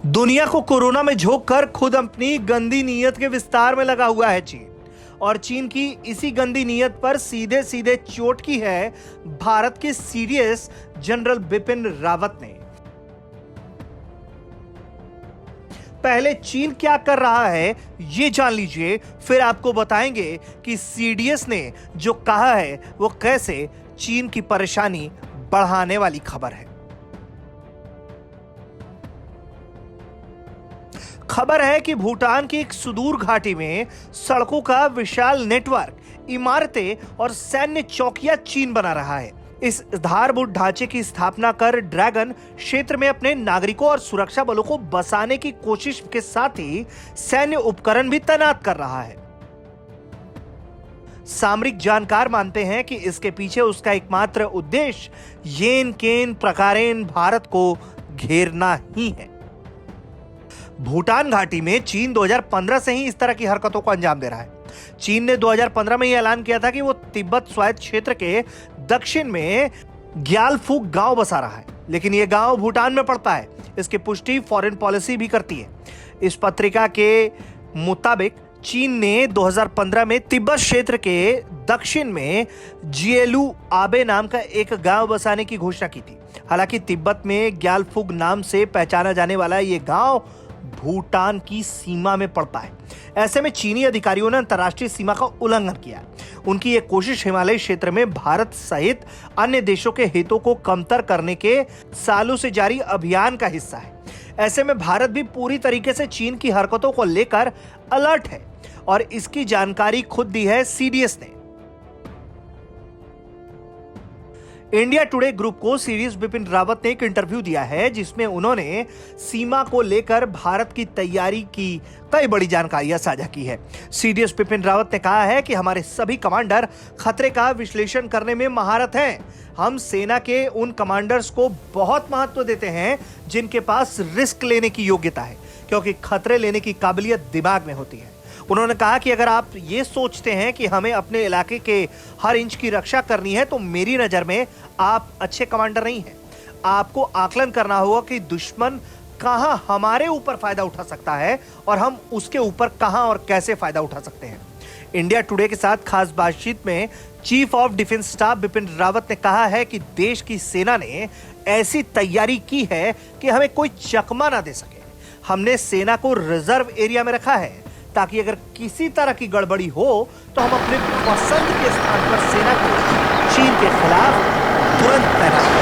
दुनिया को कोरोना में झोंककर खुद अपनी गंदी नीयत के विस्तार में लगा हुआ है चीन। और चीन की इसी गंदी नीयत पर सीधे सीधे चोट की है भारत के सीडीएस जनरल बिपिन रावत ने। पहले चीन क्या कर रहा है ये जान लीजिए, फिर आपको बताएंगे कि सीडीएस ने जो कहा है वो कैसे चीन की परेशानी बढ़ाने वाली खबर है। खबर है कि भूटान की एक सुदूर घाटी में सड़कों का विशाल नेटवर्क, इमारतें और सैन्य चौकियां चीन बना रहा है। इस आधारभूत ढांचे की स्थापना कर ड्रैगन क्षेत्र में अपने नागरिकों और सुरक्षा बलों को बसाने की कोशिश के साथ ही सैन्य उपकरण भी तैनात कर रहा है। सामरिक जानकार मानते हैं कि इसके पीछे उसका एकमात्र उद्देश्य येन केन प्रकारेण भारत को घेरना ही है। भूटान घाटी में चीन 2015 से ही इस तरह की हरकतों को अंजाम दे रहा है। चीन ने 2015 में यह ऐलान किया था कि वो तिब्बत स्वायत्त क्षेत्र के दक्षिण में ग्यालफू गांव बसा रहा है, लेकिन यह गांव भूटान में पड़ता है। इसकी पुष्टि फॉरेन पॉलिसी भी करती है। इस पत्रिका के मुताबिक चीन ने 2015 में तिब्बत क्षेत्र के दक्षिण में जिएलू आबे नाम का एक गांव बसाने की घोषणा की थी। हालांकि तिब्बत में ग्यालफुग नाम से पहचाना जाने वाला यह गांव भूटान की सीमा में पड़ता है। ऐसे में चीनी अधिकारियों ने अंतर्राष्ट्रीय सीमा का उल्लंघन किया। उनकी यह कोशिश हिमालय क्षेत्र में भारत सहित अन्य देशों के हितों को कमतर करने के सालों से जारी अभियान का हिस्सा है। ऐसे में भारत भी पूरी तरीके से चीन की हरकतों को लेकर अलर्ट है और इसकी जानकारी खुद दी है सीडीएस ने। इंडिया टुडे ग्रुप को सीडीएस बिपिन रावत ने एक इंटरव्यू दिया है, जिसमें उन्होंने सीमा को लेकर भारत की तैयारी की कई बड़ी जानकारियां साझा की है। सीडीएस बिपिन रावत ने कहा है कि हमारे सभी कमांडर खतरे का विश्लेषण करने में महारत हैं। हम सेना के उन कमांडर्स को बहुत महत्व देते हैं जिनके पास रिस्क लेने की योग्यता है, क्योंकि खतरे लेने की काबिलियत दिमाग में होती है। उन्होंने कहा कि अगर आप ये सोचते हैं कि हमें अपने इलाके के हर इंच की रक्षा करनी है, तो मेरी नजर में आप अच्छे कमांडर नहीं हैं। आपको आकलन करना होगा कि दुश्मन कहां हमारे ऊपर फायदा उठा सकता है और हम उसके ऊपर कहां और कैसे फायदा उठा सकते हैं। इंडिया टुडे के साथ खास बातचीत में chief of defence staff Bipin Rawat ने कहा है कि देश की सेना ने ऐसी तैयारी की है कि हमें कोई चकमा ना दे सके। हमने सेना को रिजर्व एरिया में रखा है ताकि अगर किसी तरह की गड़बड़ी हो तो हम अपने पसंद के स्थान पर सेना को चीन के खिलाफ तुरंत तैनात